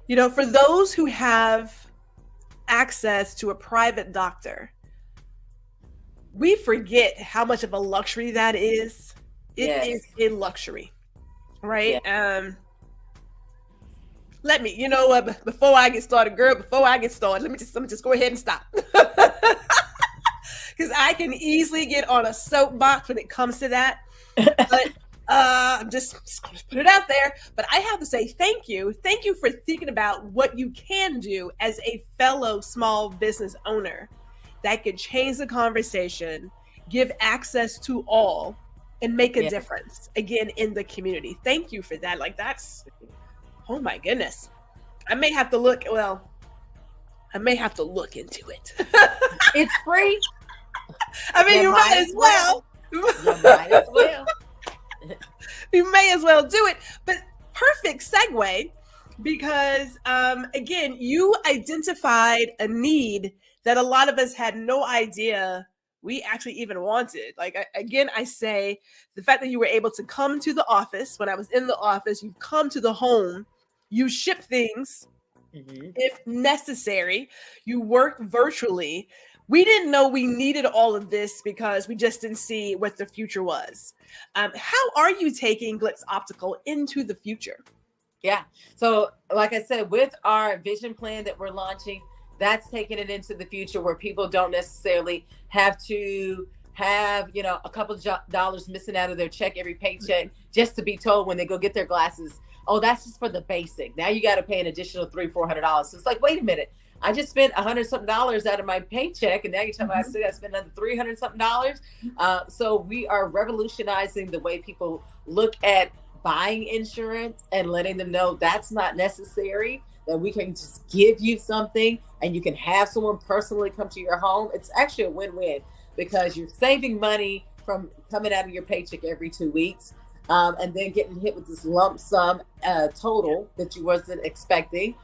For those who have access to a private doctor, we forget how much of a luxury that is. It is a luxury, right? Yeah. Let me, before I get started, let me just go ahead and stop. Because I can easily get on a soapbox when it comes to that. But I'm just going to put it out there. But I have to say thank you. Thank you for thinking about what you can do as a fellow small business owner that could change the conversation, give access to all, and make a difference, again, in the community. Thank you for that. Like that's... Oh my goodness. I may have to look into it. It's free. I mean, you might as well. You might as well. You may as well do it. But perfect segue because, again, you identified a need that a lot of us had no idea we actually even wanted. Like, again, I say the fact that you were able to come to the office when I was in the office, you come to the home, you ship things if necessary, you work virtually. We didn't know we needed all of this because we just didn't see what the future was. How are you taking Glitz Optical into the future? Yeah. So like I said, with our vision plan that we're launching, that's taking it into the future where people don't necessarily have to have, a couple of dollars missing out of their check every paycheck just to be told when they go get their glasses, oh, that's just for the basic. Now you got to pay an additional $300-$400. So it's like, wait a minute. I just spent $100-something out of my paycheck, and now you're telling me I still got to spend another $300-something. So we are revolutionizing the way people look at buying insurance and letting them know that's not necessary, that we can just give you something and you can have someone personally come to your home. It's actually a win-win because you're saving money from coming out of your paycheck every 2 weeks. And then getting hit with this lump sum total that you wasn't expecting.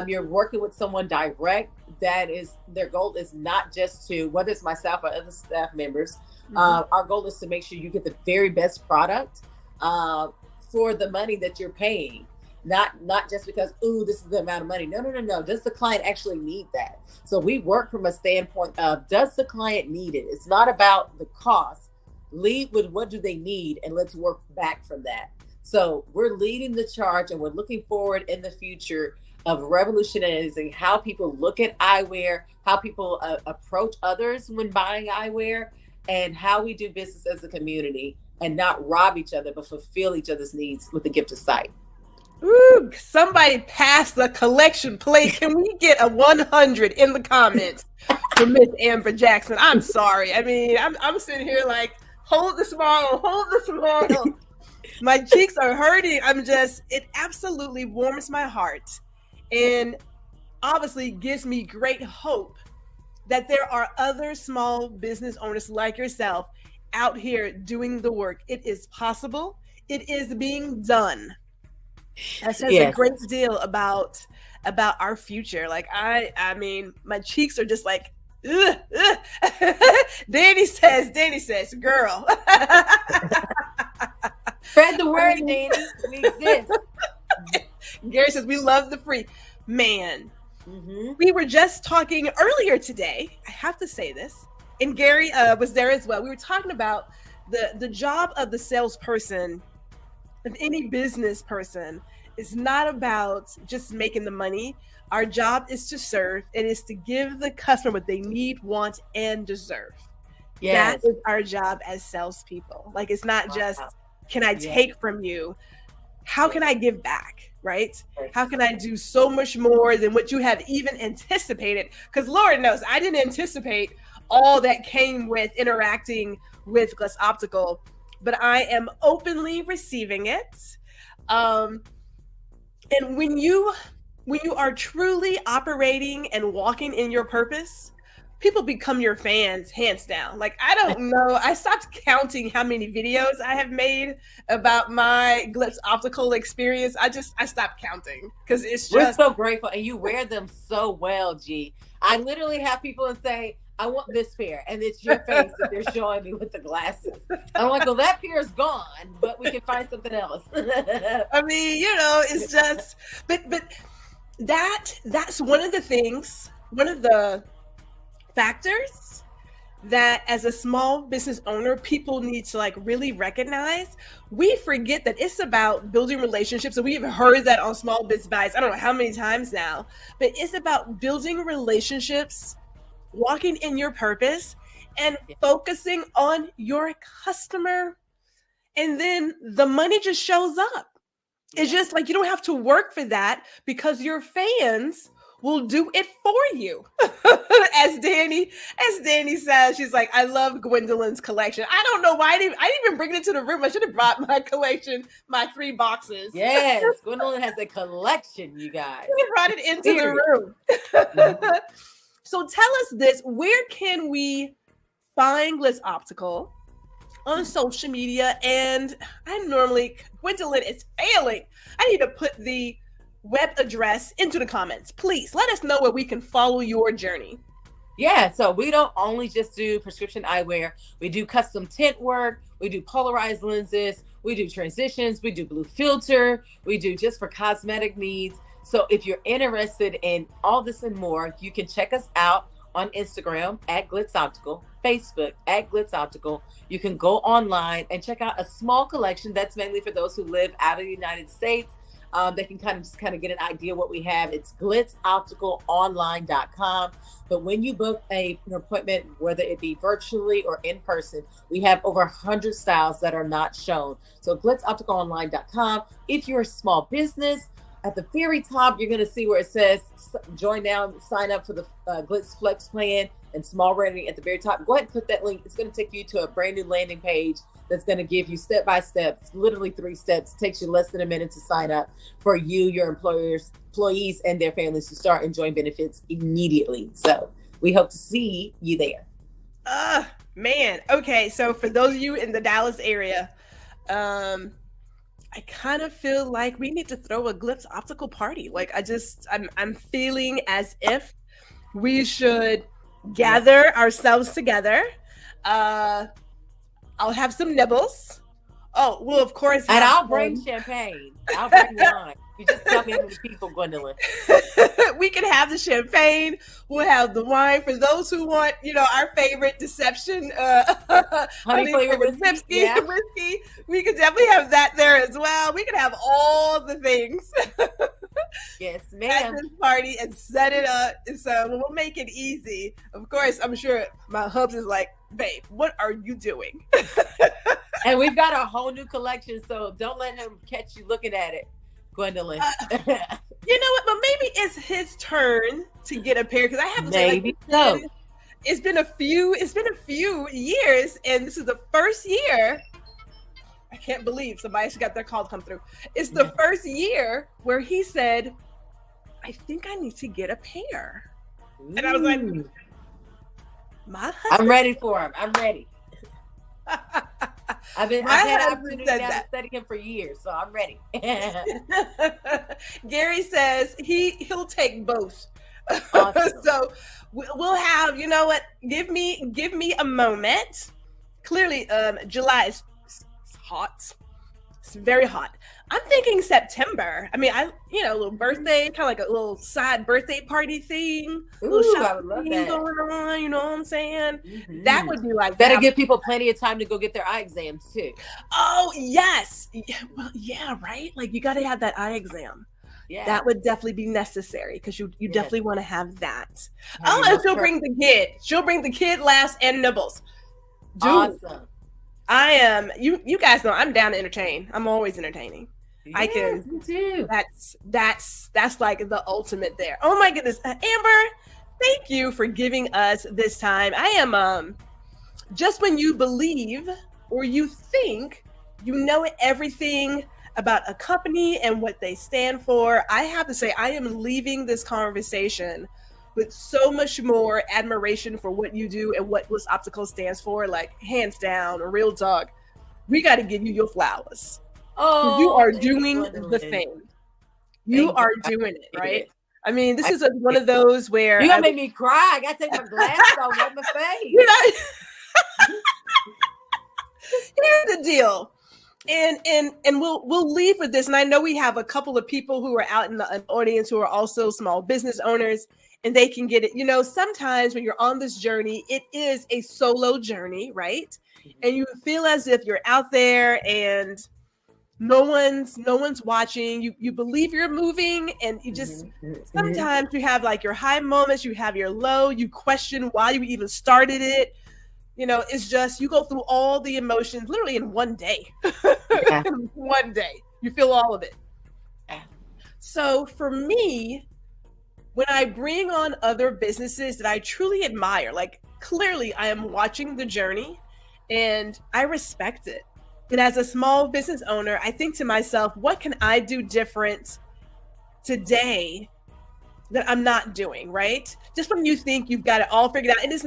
You're working with someone direct. That is, their goal is not just to, whether it's myself or other staff members, our goal is to make sure you get the very best product for the money that you're paying. Not just because, ooh, this is the amount of money. No. Does the client actually need that? So we work from a standpoint of, does the client need it? It's not about the cost. Lead with what do they need, and let's work back from that. So we're leading the charge, and we're looking forward in the future of revolutionizing how people look at eyewear, how people approach others when buying eyewear, and how we do business as a community and not rob each other, but fulfill each other's needs with the gift of sight. Ooh, somebody pass the collection plate. Can we get a 100 in the comments for Miss Amber Jackson? I'm sorry. I mean, I'm sitting here like, hold the smile. My cheeks are hurting. It absolutely warms my heart and obviously gives me great hope that there are other small business owners like yourself out here doing the work. It is possible. It is being done. That says a great deal about our future. Like I mean, my cheeks are just like, ugh. Danny says, girl. Spread the word, Danny. We exist. Gary says, we love the free. Man, we were just talking earlier today. I have to say this. And Gary was there as well. We were talking about the job of the salesperson, of any business person, It's not about just making the money. Our job is to serve. It is to give the customer what they need, want, and deserve. Yes. That is our job as salespeople. Like, it's not just, can I take from you? How can I give back, right? How can I do so much more than what you have even anticipated? Because Lord knows, I didn't anticipate all that came with interacting with Glitz Optical, but I am openly receiving it. And when you are truly operating and walking in your purpose, people become your fans, hands down. Like, I don't know. I stopped counting how many videos I have made about my Glitz Optical experience. I stopped counting because it's just. We're so grateful. And you wear them so well, G. I literally have people say, I want this pair. And it's your face that they're showing me with the glasses. I'm like, well, that pair is gone, but we can find something else. I mean, it's just, but that's one of the things, one of the factors that as a small business owner, people need to like really recognize. We forget that it's about building relationships. And we've heard that on Small Biz Bites, I don't know how many times now, but it's about building relationships, walking in your purpose, and focusing on your customer. And then the money just shows up. It's just like, you don't have to work for that because your fans will do it for you. As Danny says, she's like, I love Gwendolyn's collection. I don't know why I didn't even bring it to the room. I should have brought my collection, my 3 boxes. Yes, Gwendolyn has a collection, you guys. I brought it into the room. Mm-hmm. So tell us this, where can we find Glitz Optical on social media? And Gwendolyn is failing. I need to put the web address into the comments. Please let us know where we can follow your journey. Yeah, so we don't only just do prescription eyewear. We do custom tint work. We do polarized lenses. We do transitions. We do blue filter. We do just for cosmetic needs. So if you're interested in all this and more, you can check us out on Instagram at Glitz Optical, Facebook at Glitz Optical. You can go online and check out a small collection that's mainly for those who live out of the United States. They can kind of get an idea what we have. It's glitzopticalonline.com. But when you book an appointment, whether it be virtually or in person, we have over 100 styles that are not shown. So glitzopticalonline.com. If you're a small business, at the very top, you're going to see where it says join now, sign up for the Glitz Flex plan and small rating at the very top. Go ahead and click that link. It's going to take you to a brand new landing page that's going to give you step-by-step. It's literally 3 steps. It takes you less than a minute to sign up for you, your employees, and their families to start enjoying benefits immediately. So we hope to see you there. Man. Okay. So for those of you in the Dallas area, I kind of feel like we need to throw a Glitz Optical party. Like I'm feeling as if we should gather ourselves together. I'll have some nibbles. Oh, well, of course. And I'll bring champagne. I'll bring wine. You just tell me how many people, Gwendolyn. We can have the champagne. We'll have the wine for those who want, our favorite deception, honey flavored whiskey. Yeah. Whiskey. We could definitely have that there as well. We could have all the things. Yes, ma'am. At this party and set it up. And so we'll make it easy. Of course, I'm sure my hubs is like, babe, what are you doing? And we've got a whole new collection, so don't let him catch you looking at it, Gwendolyn. You know what? But maybe it's his turn to get a pair, because I have to maybe say, like, it's been a few years, and this is the first year. I can't believe somebody just got their call come through. It's the first year where he said, I think I need to get a pair. Ooh. And I was like, I'm ready for him. I'm ready. I've had opportunity to study him for years, so I'm ready. Gary says he'll take both. Awesome. So we'll have, you know what? Give me a moment. Clearly, July is hot. It's very hot. I'm thinking September. I mean, a little birthday, kind of like a little side birthday party thing. Ooh, I would love that. Going on, you know what I'm saying? Mm-hmm. That would be like better give people plenty of time to go get their eye exams too. Oh yes, well, yeah, right. Like you got to have that eye exam. Yeah, that would definitely be necessary because you definitely want to have that. Oh, and she'll bring the kid. She'll bring the kid last and nibbles. Dude, awesome. I am. You guys know I'm down to entertain. I'm always entertaining. Yes, I can. Me too. That's like the ultimate there. Oh my goodness, Amber, thank you for giving us this time. I am just when you believe or you think you know everything about a company and what they stand for, I have to say I am leaving this conversation with so much more admiration for what you do and what Optical stands for. Like hands down, a real talk. We got to give you your flowers. Oh, you are doing the thing. You are doing it, right? I mean, this is one of those where you're gonna make me cry. I gotta take my glasses off, wipe my face. Here's the deal. And we'll leave with this. And I know we have a couple of people who are out in the audience who are also small business owners, and they can get it. You know, sometimes when you're on this journey, it is a solo journey, right? And you feel as if you're out there and no one's watching. You believe you're moving, and you just sometimes you have like your high moments, you have your low, you question why you even started it. You know, it's just you go through all the emotions literally in one day. Yeah. In one day, you feel all of it. Yeah. So for me, when I bring on other businesses that I truly admire, like clearly I am watching the journey and I respect it. And as a small business owner, I think to myself, what can I do different today that I'm not doing, right? Just when you think you've got it all figured out. And it's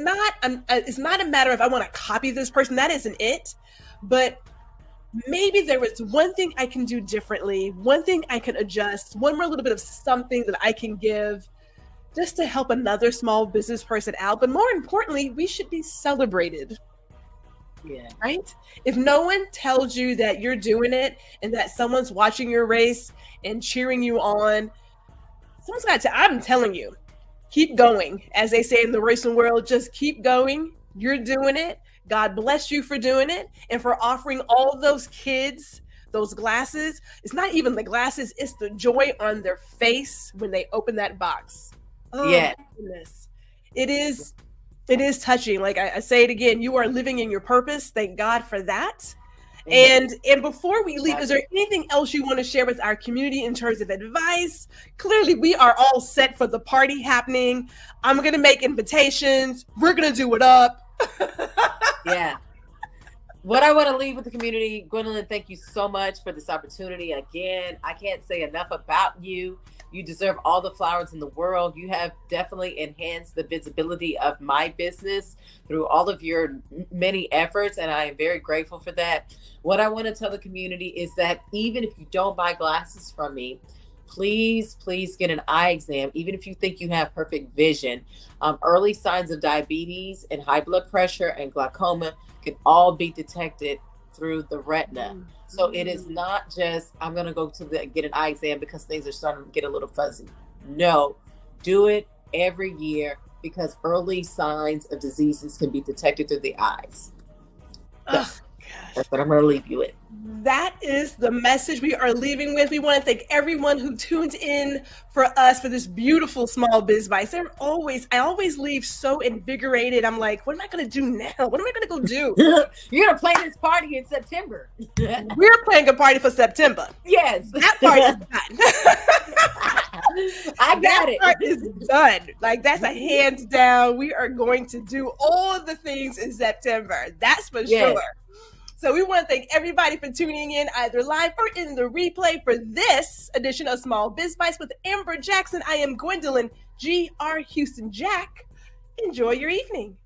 not a matter of I want to copy this person. That isn't it. But maybe there was one thing I can do differently, one thing I can adjust, one more little bit of something that I can give just to help another small business person out. But more importantly, we should be celebrated. Yeah. Right? If no one tells you that you're doing it and that someone's watching your race and cheering you on, someone's got to, I'm telling you, keep going. As they say in the racing world, just keep going. You're doing it. God bless you for doing it and for offering all those kids those glasses. It's not even the glasses, it's the joy on their face when they open that box. Oh, yeah. Goodness. It is touching. Like I say it again, you are living in your purpose. Thank God for that. And before we leave, is there anything else you want to share with our community in terms of advice? Clearly, we are all set for the party happening. I'm going to make invitations. We're going to do it up. Yeah. What I want to leave with the community, Gwendolyn, thank you so much for this opportunity. Again, I can't say enough about you. You deserve all the flowers in the world. You have definitely enhanced the visibility of my business through all of your many efforts, and I am very grateful for that. What I want to tell the community is that even if you don't buy glasses from me, please get an eye exam, even if you think you have perfect vision. Early signs of diabetes and high blood pressure and glaucoma can all be detected through the retina. So it is not just, I'm going to go to get an eye exam because things are starting to get a little fuzzy. No, do it every year because early signs of diseases can be detected through the eyes. So, that's what I'm going to leave you with. That is the message we are leaving with. We want to thank everyone who tuned in for us for this beautiful Small Biz Bites. I always leave so invigorated. I'm like, what am I going to do now? What am I going to go do? You're going to play this party in September. We're playing a party for September. Yes. That part is done. I got it. That part is done. Like, that's a hands down. We are going to do all the things in September. That's for sure. So we want to thank everybody for tuning in either live or in the replay for this edition of Small Biz Bites with Amber Jackson. I am Gwendolyn G.R. Houston Jack. Enjoy your evening.